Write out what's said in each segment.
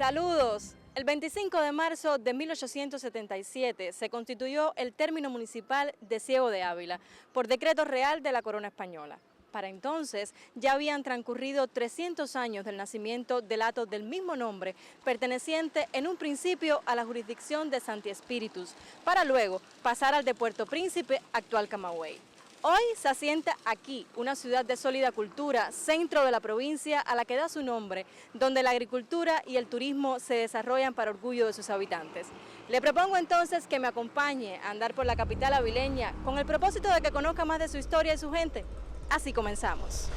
Saludos. El 25 de marzo de 1877 se constituyó el término municipal de Ciego de Ávila por decreto real de la Corona Española. Para entonces ya habían transcurrido 300 años del nacimiento del hato del mismo nombre, perteneciente en un principio a la jurisdicción de Santi Espíritus, para luego pasar al de Puerto Príncipe, actual Camagüey. Hoy se asienta aquí, una ciudad de sólida cultura, centro de la provincia a la que da su nombre, donde la agricultura y el turismo se desarrollan para orgullo de sus habitantes. Le propongo entonces que me acompañe a andar por la capital avileña con el propósito de que conozca más de su historia y su gente. Así comenzamos.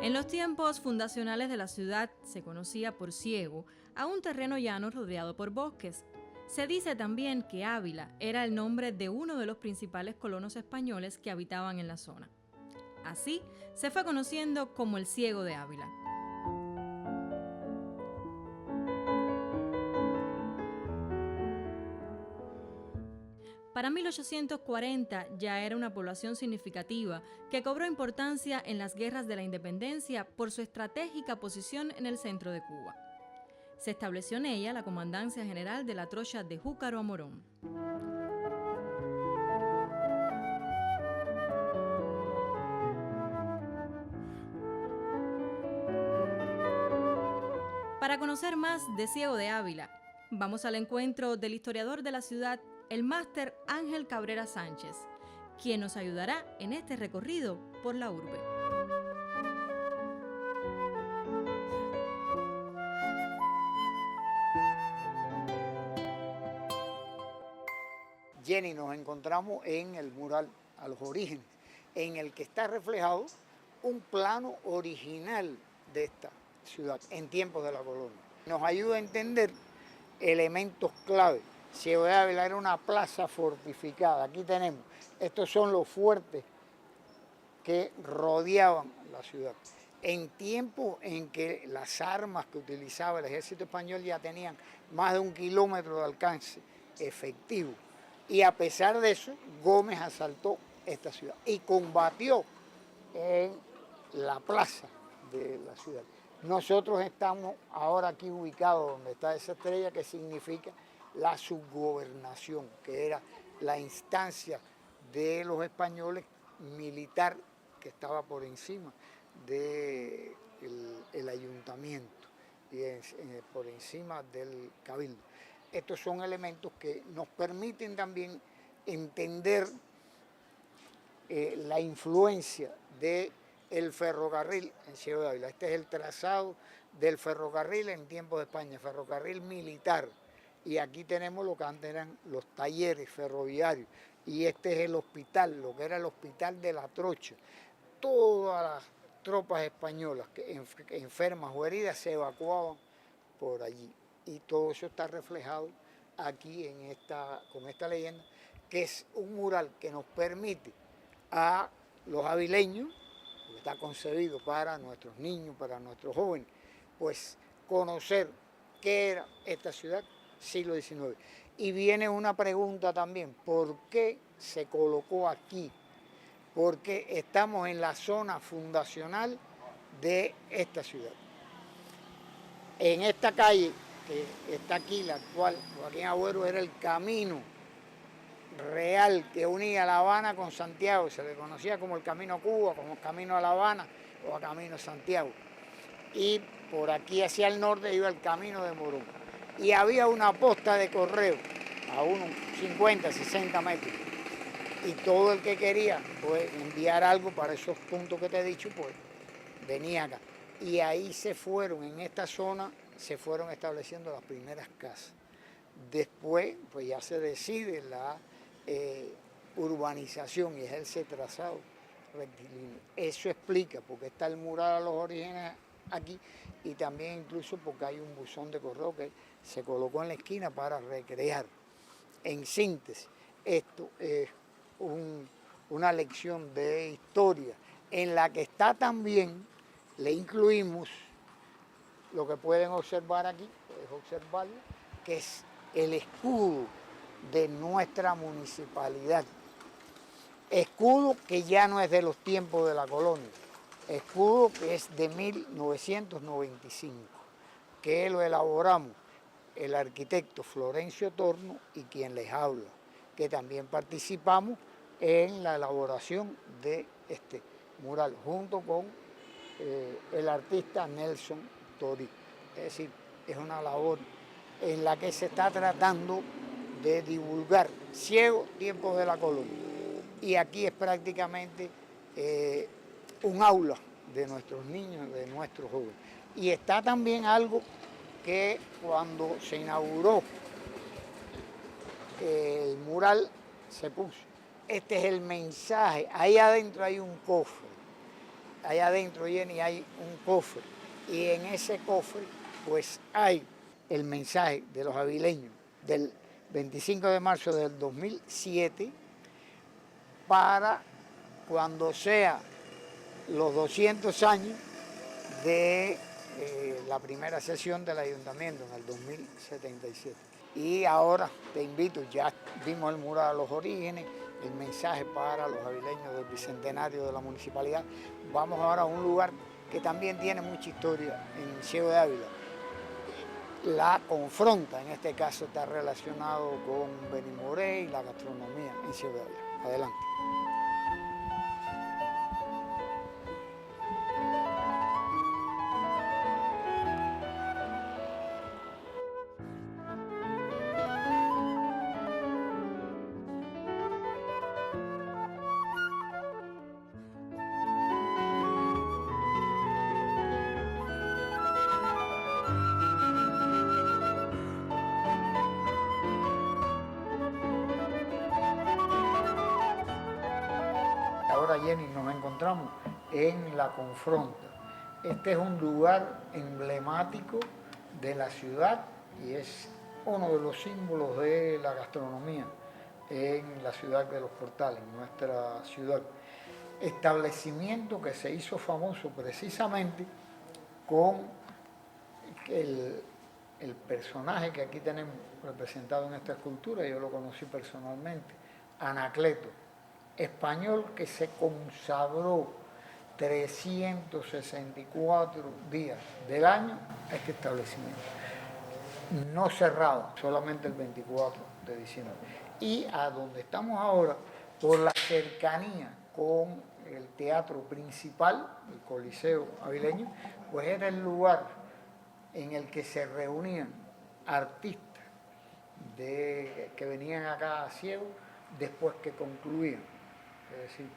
En los tiempos fundacionales de la ciudad se conocía por Ciego a un terreno llano rodeado por bosques. Se dice también que Ávila era el nombre de uno de los principales colonos españoles que habitaban en la zona. Así se fue conociendo como el Ciego de Ávila. Para 1840 ya era una población significativa que cobró importancia en las guerras de la independencia por su estratégica posición en el centro de Cuba. Se estableció en ella la Comandancia General de la Trocha de Júcaro a Morón. Para conocer más de Ciego de Ávila, vamos al encuentro del historiador de la ciudad, el máster Ángel Cabrera Sánchez, quien nos ayudará en este recorrido por la urbe. Jenny, nos encontramos en el mural a los orígenes, en el que está reflejado un plano original de esta ciudad en tiempos de la colonia. Nos ayuda a entender elementos clave. Ciego de Ávila era una plaza fortificada. Aquí tenemos, estos son los fuertes que rodeaban la ciudad. En tiempos en que las armas que utilizaba el ejército español ya tenían más de 1 kilómetro de alcance efectivo. Y a pesar de eso, Gómez asaltó esta ciudad y combatió en la plaza de la ciudad. Nosotros estamos ahora aquí ubicados donde está esa estrella, que significa la subgobernación, que era la instancia de los españoles militar que estaba por encima del ayuntamiento y por encima del cabildo. Estos son elementos que nos permiten también entender la influencia del ferrocarril en Ciego de Ávila. Este es el trazado del ferrocarril en tiempos de España, ferrocarril militar. Y aquí tenemos lo que antes eran los talleres ferroviarios. Y este es el hospital, lo que era el hospital de la Trocha. Todas las tropas españolas enfermas o heridas se evacuaban por allí. Y todo eso está reflejado aquí con esta leyenda, que es un mural que nos permite a los avileños, que está concebido para nuestros niños, para nuestros jóvenes, pues conocer qué era esta ciudad siglo XIX. Y viene una pregunta también, ¿por qué se colocó aquí? Porque estamos en la zona fundacional de esta ciudad. En esta calle que está aquí, la actual Joaquín Agüero, era el camino real que unía La Habana con Santiago. Se le conocía como el Camino a Cuba, como el Camino a La Habana o el Camino a Santiago. Y por aquí hacia el norte iba el Camino de Morón. Y había una posta de correo a unos 50, 60 metros. y todo el que quería pues, enviar algo para esos puntos que te he dicho, pues venía acá. Y ahí se fueron, en esta zona, se fueron estableciendo las primeras casas. Después, pues ya se decide la urbanización y es ese trazado rectilíneo. Eso explica porque está el mural a los orígenes aquí y también incluso porque hay un buzón de correo que se colocó en la esquina para recrear. En síntesis, esto es una lección de historia en la que está también, le incluimos lo que pueden observar aquí, puedes observarlo, que es el escudo de nuestra municipalidad. Escudo que ya no es de los tiempos de la colonia, escudo que es de 1995, que lo elaboramos el arquitecto Florencio Torno y quien les habla, que también participamos en la elaboración de este mural, junto con el artista Nelson Tori. Es decir, es una labor en la que se está tratando de divulgar Ciego, tiempos de la colonia. Y aquí es prácticamente un aula de nuestros niños, de nuestros jóvenes. Y está también algo que cuando se inauguró el mural se puso. Este es el mensaje. Ahí adentro hay un cofre. Ahí adentro, Jenny, hay un cofre. Y en ese cofre, pues hay el mensaje de los avileños del 25 de marzo del 2007 para cuando sea los 200 años de la primera sesión del ayuntamiento en el 2077. Y ahora te invito, ya vimos el mural a los orígenes, el mensaje para los avileños del bicentenario de la municipalidad. Vamos ahora a un lugar que también tiene mucha historia en Ciego de Ávila. La confronta, en este caso está relacionado con Benimoré y la gastronomía en Ciego de Ávila. Adelante. Ahora, Jenny, nos encontramos en La Confronta. Este es un lugar emblemático de la ciudad y es uno de los símbolos de la gastronomía en la ciudad de Los Portales, en nuestra ciudad. Establecimiento que se hizo famoso precisamente con el personaje que aquí tenemos representado en esta escultura, yo lo conocí personalmente, Anacleto, español que se consagró 364 días del año a este establecimiento. No cerrado, solamente el 24 de diciembre. Y a donde estamos ahora, por la cercanía con el teatro principal, el Coliseo Avileño, pues era el lugar en el que se reunían artistas que venían acá a Ciego después que concluían. Es decir,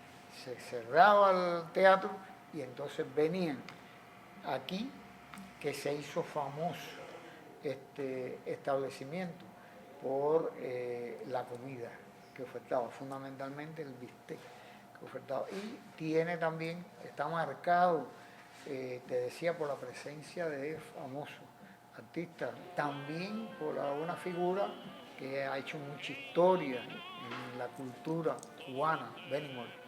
se cerraba el teatro y entonces venían aquí, que se hizo famoso este establecimiento por la comida que ofertaba, fundamentalmente el bistec que ofertaba. Y tiene también, está marcado, te decía, por la presencia de famosos artistas, también por una figura que ha hecho mucha historia en la cultura cubana, Benny Moré.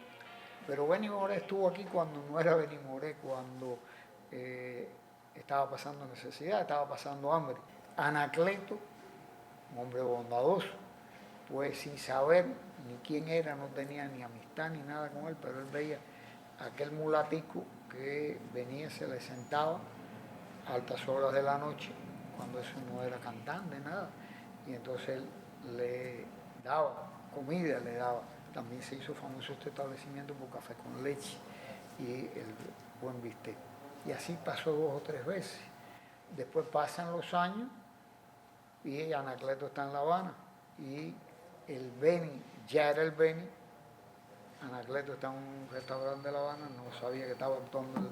Pero Benny Moré estuvo aquí cuando no era Benny Moré, cuando estaba pasando necesidad, estaba pasando hambre. Anacleto, un hombre bondadoso, pues sin saber ni quién era, no tenía ni amistad ni nada con él, pero él veía aquel mulatico que venía, se le sentaba a altas horas de la noche, cuando eso no era cantante, nada, y entonces él le daba comida, le daba. También se hizo famoso este establecimiento por café con leche y el buen bistec. Y así pasó 2 o 3 veces. Después pasan los años y Anacleto está en La Habana y el Beni ya era el Beni Anacleto está en un restaurante de La Habana, no sabía que estaba actuando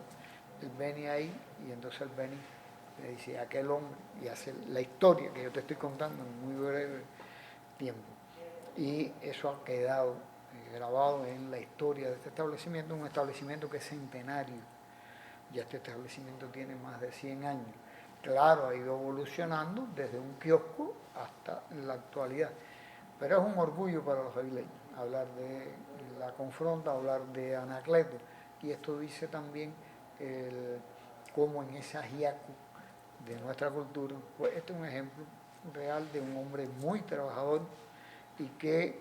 el Beni ahí, y entonces el Beni le dice a aquel hombre, y hace la historia que yo te estoy contando en muy breve tiempo. Y eso ha quedado grabado en la historia de este establecimiento, un establecimiento que es centenario. Ya este establecimiento tiene más de 100 años. Claro, ha ido evolucionando desde un kiosco hasta la actualidad. Pero es un orgullo para los avileños hablar de la confronta, hablar de Anacleto. Y esto dice también cómo en ese ajiaco de nuestra cultura, pues este es un ejemplo real de un hombre muy trabajador y que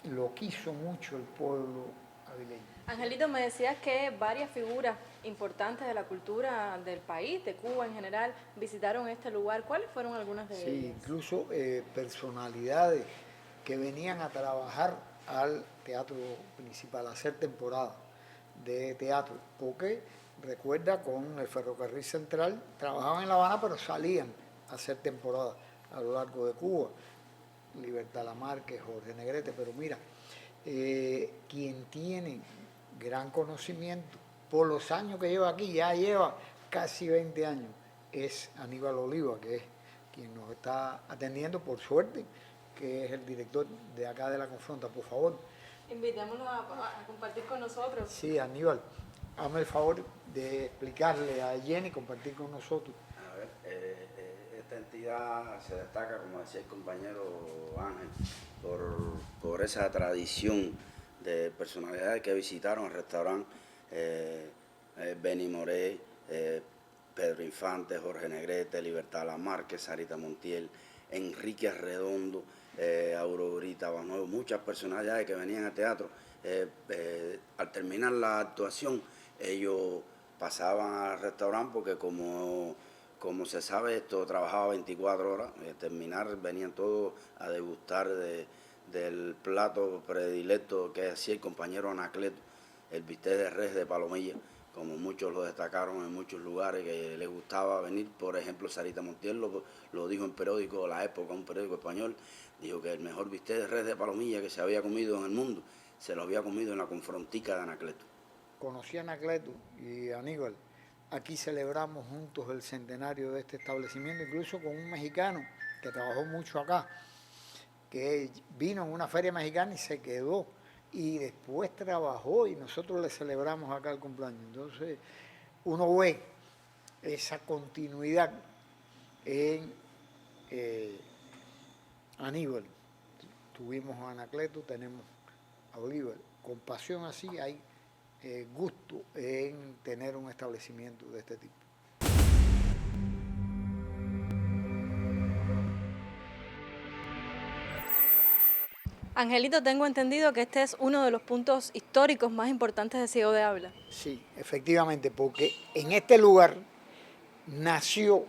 lo quiso mucho el pueblo avileño. Angelito, me decías que varias figuras importantes de la cultura del país, de Cuba en general, visitaron este lugar. ¿Cuáles fueron algunas de ellas? Sí, incluso personalidades que venían a trabajar al teatro principal, a hacer temporada de teatro, porque recuerda, con el ferrocarril central trabajaban en La Habana, pero salían a hacer temporada a lo largo de Cuba. Libertad Lamarque, Jorge Negrete, pero mira, quien tiene gran conocimiento por los años que lleva aquí, ya lleva casi 20 años, es Aníbal Oliva, que es quien nos está atendiendo, por suerte, que es el director de acá de La Confronta. Por favor. Invitémoslo a compartir con nosotros. Sí, Aníbal, hazme el favor de explicarle a Jenny, compartir con nosotros. A ver, esta entidad se destaca, como decía el compañero Ángel, por esa tradición de personalidades que visitaron el restaurante, Beni Moré, Pedro Infante, Jorge Negrete, Libertad Lamarque, Sarita Montiel, Enrique Arredondo, Aurorita Banuevo, muchas personalidades que venían al teatro. Al terminar la actuación, ellos pasaban al restaurante porque como se sabe, esto trabajaba 24 horas. Terminar, venían todos a degustar del plato predilecto que hacía el compañero Anacleto, el bistec de res de Palomilla, como muchos lo destacaron en muchos lugares que les gustaba venir. Por ejemplo, Sarita Montiel lo dijo en periódico La Época, un periódico español, dijo que el mejor bistec de res de Palomilla que se había comido en el mundo, se lo había comido en la confrontica de Anacleto. Conocí a Anacleto y Aníbal. Aquí celebramos juntos el centenario de este establecimiento, incluso con un mexicano que trabajó mucho acá, que vino en una feria mexicana y se quedó, y después trabajó y nosotros le celebramos acá el cumpleaños. Entonces uno ve esa continuidad en Aníbal. Tuvimos a Anacleto, tenemos a Oliver. Con pasión así hay gusto en tener un establecimiento de este tipo. Angelito, tengo entendido que este es uno de los puntos históricos más importantes de Ciego de Ávila. Sí, efectivamente, porque en este lugar nació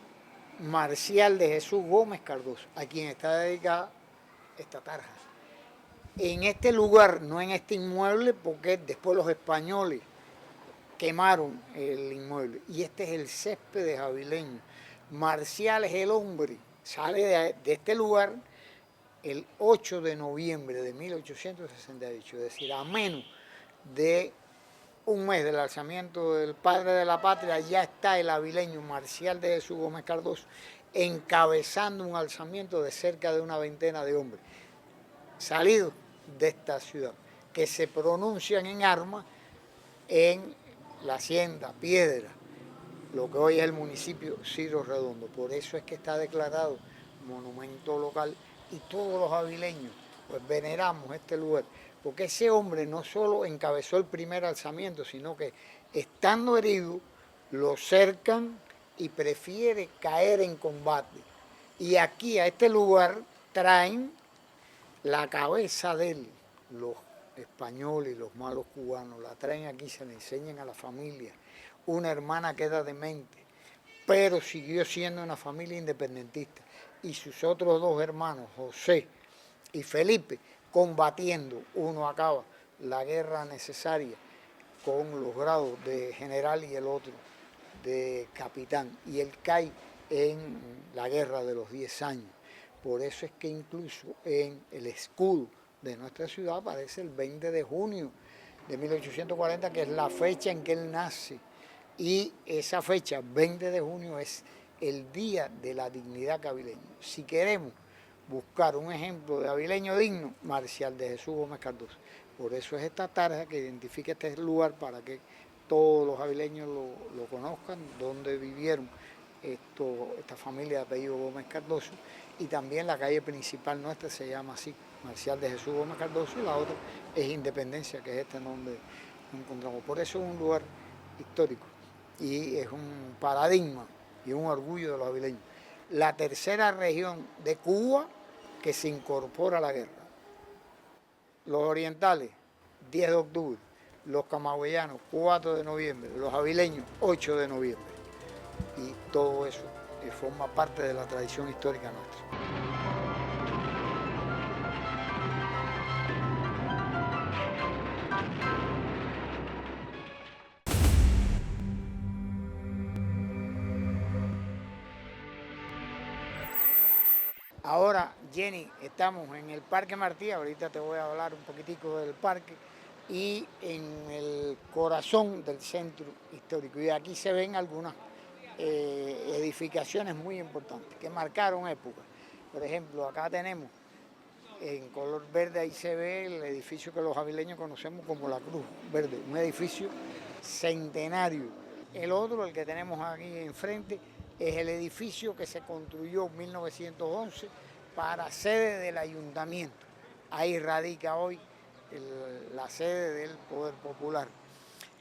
Marcial de Jesús Gómez Cardoso, a quien está dedicada esta tarja. En este lugar, no en este inmueble, porque después los españoles quemaron el inmueble. Y este es el césped de Javileño. Marcial es el hombre, sale de este lugar el 8 de noviembre de 1868, es decir, a menos de un mes del alzamiento del padre de la patria, ya está el avileño Marcial de Jesús Gómez Cardoso encabezando un alzamiento de cerca de una veintena de hombres salidos de esta ciudad, que se pronuncian en armas en la hacienda Piedra, lo que hoy es el municipio Ciro Redondo. Por eso es que está declarado monumento local y todos los avileños pues veneramos este lugar, porque ese hombre no solo encabezó el primer alzamiento, sino que estando herido lo cercan y prefiere caer en combate. Y aquí a este lugar traen la cabeza de él, los españoles y los malos cubanos, la traen aquí, se la enseñan a la familia. Una hermana queda demente, pero siguió siendo una familia independentista. Y sus otros dos hermanos, José y Felipe, combatiendo. Uno acaba la guerra necesaria con los grados de general y el otro de capitán. Y él cae en la guerra de los 10 años. Por eso es que incluso en el escudo de nuestra ciudad aparece el 20 de junio, de 1840, que es la fecha en que él nace. Y esa fecha, 20 de junio, es el Día de la Dignidad Cabileña. Si queremos buscar un ejemplo de avileño digno, Marcial de Jesús Gómez Cardoso. Por eso es esta tarja que identifica este lugar para que todos los avileños lo conozcan, donde vivieron esta familia de apellido Gómez Cardoso, y también la calle principal nuestra se llama así, Marcial de Jesús Gómez Cardoso, y la otra es Independencia, que es este donde nos encontramos. Por eso es un lugar histórico y es un paradigma y un orgullo de los avileños. La tercera región de Cuba que se incorpora a la guerra. Los orientales, 10 de octubre, los camagüeyanos, 4 de noviembre, los avileños, 8 de noviembre. Y todo eso forma parte de la tradición histórica nuestra. Ahora, Jenny, estamos en el Parque Martí, ahorita te voy a hablar un poquitico del parque, y en el corazón del centro histórico. Y aquí se ven algunas edificaciones muy importantes que marcaron época. Por ejemplo, acá tenemos en color verde, ahí se ve el edificio que los avileños conocemos como la Cruz Verde, un edificio centenario. El otro, el que tenemos aquí enfrente, es el edificio que se construyó en 1911 para sede del ayuntamiento. Ahí radica hoy la sede del Poder Popular.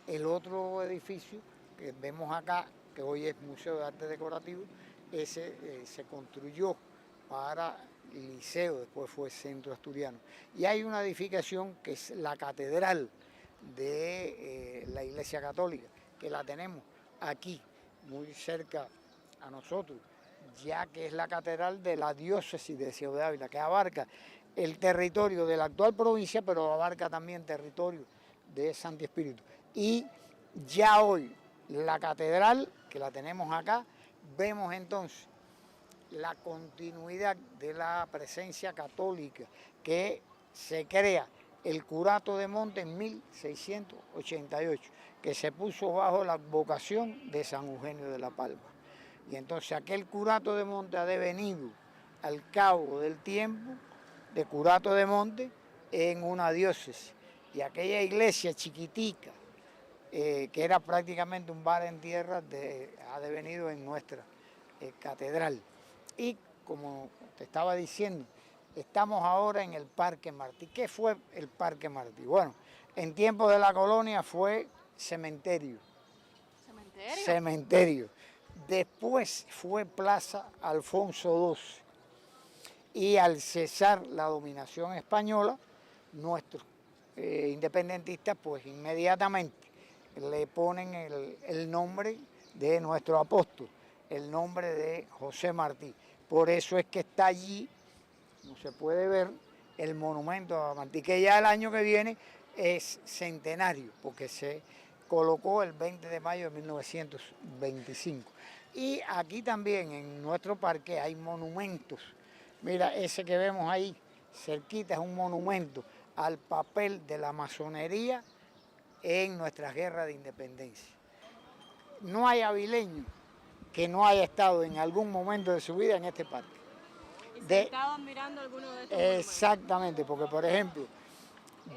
El otro edificio que vemos acá, que hoy es Museo de Arte Decorativo, ese se construyó para el liceo, después fue Centro Asturiano. Y hay una edificación que es la Catedral de la Iglesia Católica, que la tenemos aquí, muy cerca a nosotros, ya que es la catedral de la diócesis de Ciego de Ávila, que abarca el territorio de la actual provincia, pero abarca también territorio de Santi Espíritu. Y ya hoy la catedral, que la tenemos acá, vemos entonces la continuidad de la presencia católica, que se crea el curato de Monte en 1688, que se puso bajo la advocación de San Eugenio de la Palma. Y entonces aquel curato de Monte ha devenido al cabo del tiempo de curato de Monte en una diócesis. Y aquella iglesia chiquitica, que era prácticamente un bar en tierra, ha devenido en nuestra catedral. Y como te estaba diciendo, estamos ahora en el Parque Martí. ¿Qué fue el Parque Martí? Bueno, en tiempos de la colonia fue cementerio. ¿Cementerio? Cementerio. Después fue Plaza Alfonso XII. Y al cesar la dominación española, nuestros independentistas pues inmediatamente le ponen el nombre de nuestro apóstol, el nombre de José Martí. Por eso es que está allí, como se puede ver, el monumento a Martí, que ya el año que viene es centenario, porque se colocó el 20 de mayo de 1925. Y aquí también en nuestro parque hay monumentos. Mira, ese que vemos ahí cerquita es un monumento al papel de la masonería en nuestras guerras de independencia. No hay avileño que no haya estado en algún momento de su vida en este parque. ¿Y se estaba admirando alguno de estos Exactamente, porque por ejemplo,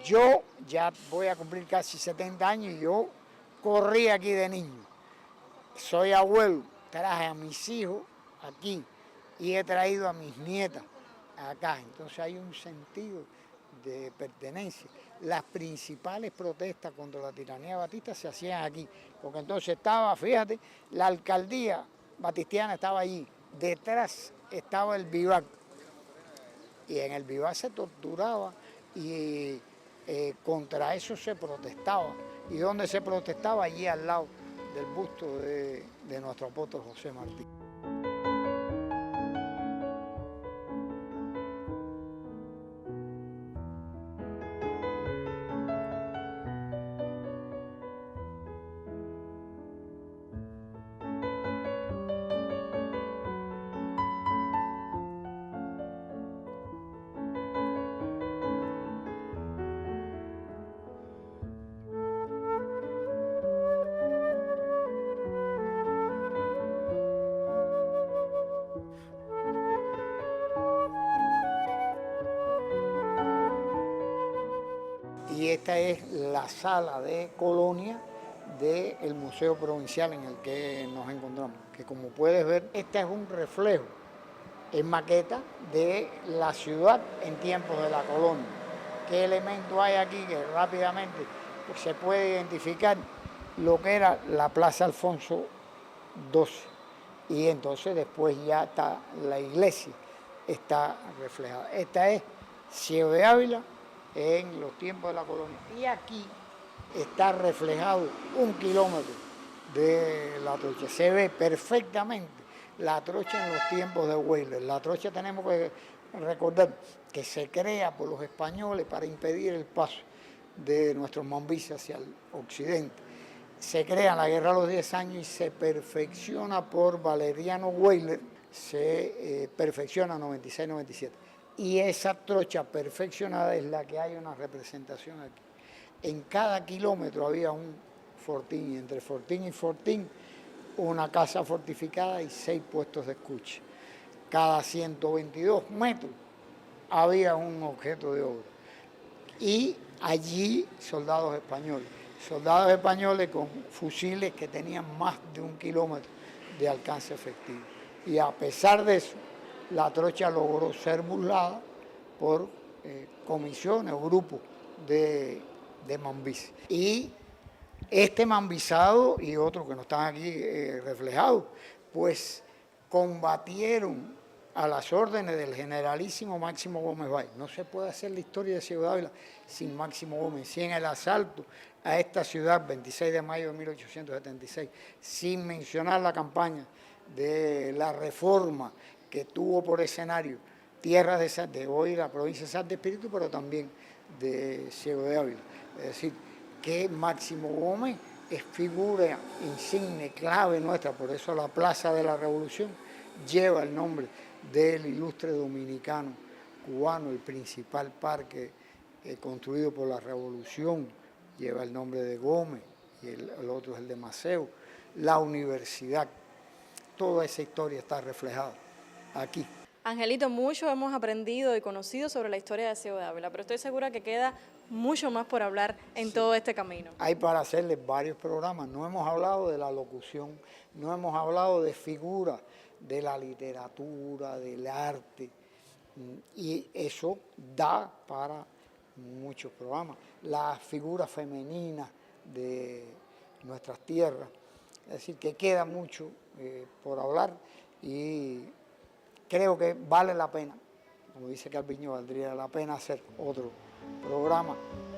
yo ya voy a cumplir casi 70 años y yo corrí aquí de niño. Soy abuelo, traje a mis hijos aquí y he traído a mis nietas acá. Entonces hay un sentido de pertenencia. Las principales protestas contra la tiranía batista se hacían aquí, porque entonces estaba, fíjate, la alcaldía batistiana estaba allí, detrás estaba el vivac, y en el vivac se torturaba y contra eso se protestaba. ¿Y dónde se protestaba? Allí al lado del busto de nuestro apóstol José Martí. esta es la sala de colonia del Museo Provincial en el que nos encontramos, que como puedes ver, este es un reflejo en maqueta de la ciudad en tiempos de la colonia. ¿Qué elemento hay aquí que rápidamente pues, se puede identificar? Lo que era la Plaza Alfonso XII, y entonces después ya está la iglesia, está reflejada. Esta es Ciego de Ávila en los tiempos de la colonia, y aquí está reflejado 1 kilómetro de la trocha. Se ve perfectamente la trocha en los tiempos de Weyler. La trocha, tenemos que recordar que se crea por los españoles para impedir el paso de nuestros mambíes hacia el occidente. Se crea en la Guerra de los 10 años y se perfecciona por Valeriano Weyler, se perfecciona en 96-97. Y esa trocha perfeccionada es la que hay una representación aquí. En cada kilómetro había un fortín, y entre fortín y fortín una casa fortificada y 6 puestos de escucha. Cada 122 metros había un objeto de obra. Y allí soldados españoles con fusiles que tenían más de 1 kilómetro de alcance efectivo. Y a pesar de eso, la trocha logró ser burlada por comisiones o grupos de mambíes. Y este mambisado y otros que no están aquí reflejados, pues combatieron a las órdenes del generalísimo Máximo Gómez Bay. No se puede hacer la historia de Ciego de Ávila sin Máximo Gómez, sin el asalto a esta ciudad, 26 de mayo de 1876, sin mencionar la campaña de la reforma que tuvo por escenario tierras de hoy la provincia de Santo Espíritu, pero también de Ciego de Ávila. Es decir, que Máximo Gómez es figura insigne, clave nuestra, por eso la Plaza de la Revolución lleva el nombre del ilustre dominicano cubano, el principal parque construido por la Revolución, lleva el nombre de Gómez, y el otro es el de Maceo, la universidad, toda esa historia está reflejada aquí. Angelito, mucho hemos aprendido y conocido sobre la historia de Ciego de Ávila, pero estoy segura que queda mucho más por hablar en todo este camino. Hay para hacerles varios programas. No hemos hablado de la locución, no hemos hablado de figuras de la literatura, del arte, y eso da para muchos programas. Las figuras femeninas de nuestras tierras, es decir, que queda mucho por hablar, y creo que vale la pena, como dice Calviño, valdría la pena hacer otro programa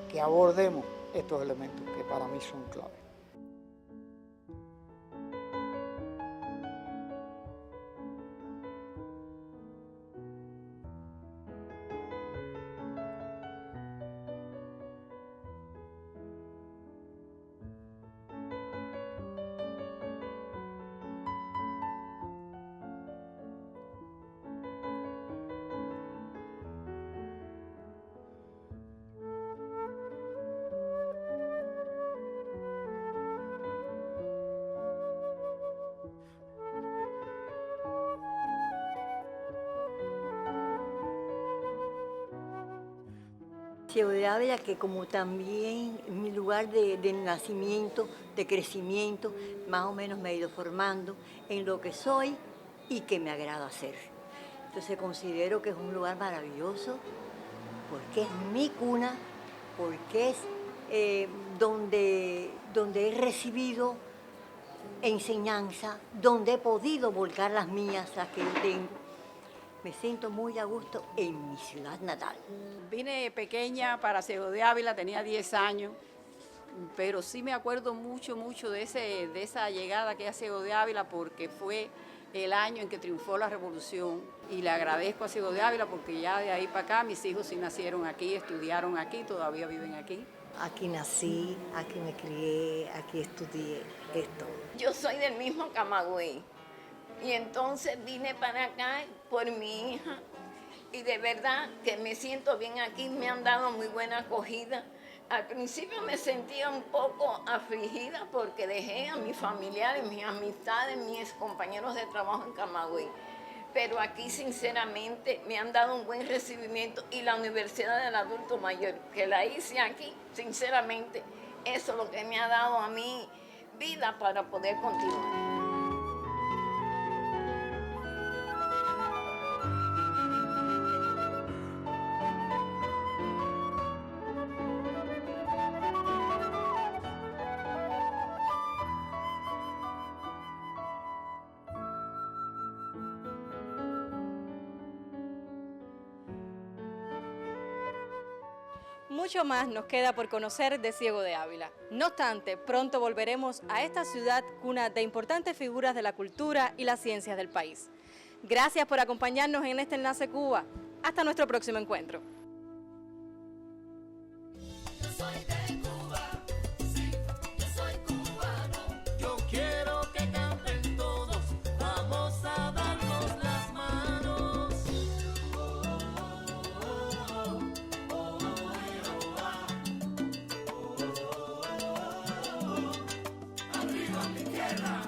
que abordemos estos elementos que para mí son clave. Ciego de Ávila, que como también mi lugar de nacimiento, de crecimiento, más o menos me he ido formando en lo que soy y que me agrada hacer. Entonces considero que es un lugar maravilloso, porque es mi cuna, porque es donde he recibido enseñanza, donde he podido volcar las mías, las que yo tengo. Me siento muy a gusto en mi ciudad natal. Vine pequeña para Ciego de Ávila, tenía 10 años, pero sí me acuerdo mucho de esa llegada que a Ciego de Ávila, porque fue el año en que triunfó la Revolución, y le agradezco a Ciego de Ávila porque ya de ahí para acá mis hijos sí nacieron aquí, estudiaron aquí, todavía viven aquí. Aquí nací, aquí me crié, aquí estudié esto. Yo soy del mismo Camagüey. Y entonces vine para acá por mi hija, y de verdad que me siento bien aquí, me han dado muy buena acogida. Al principio me sentía un poco afligida porque dejé a mis familiares, mis amistades, mis compañeros de trabajo en Camagüey. pero aquí sinceramente me han dado un buen recibimiento y la Universidad del Adulto Mayor, que la hice aquí, sinceramente, eso es lo que me ha dado a mí vida para poder continuar. Mucho más nos queda por conocer de Ciego de Ávila. No obstante, pronto volveremos a esta ciudad cuna de importantes figuras de la cultura y las ciencias del país. Gracias por acompañarnos en este Enlace Cuba. Hasta nuestro próximo encuentro. Tierra.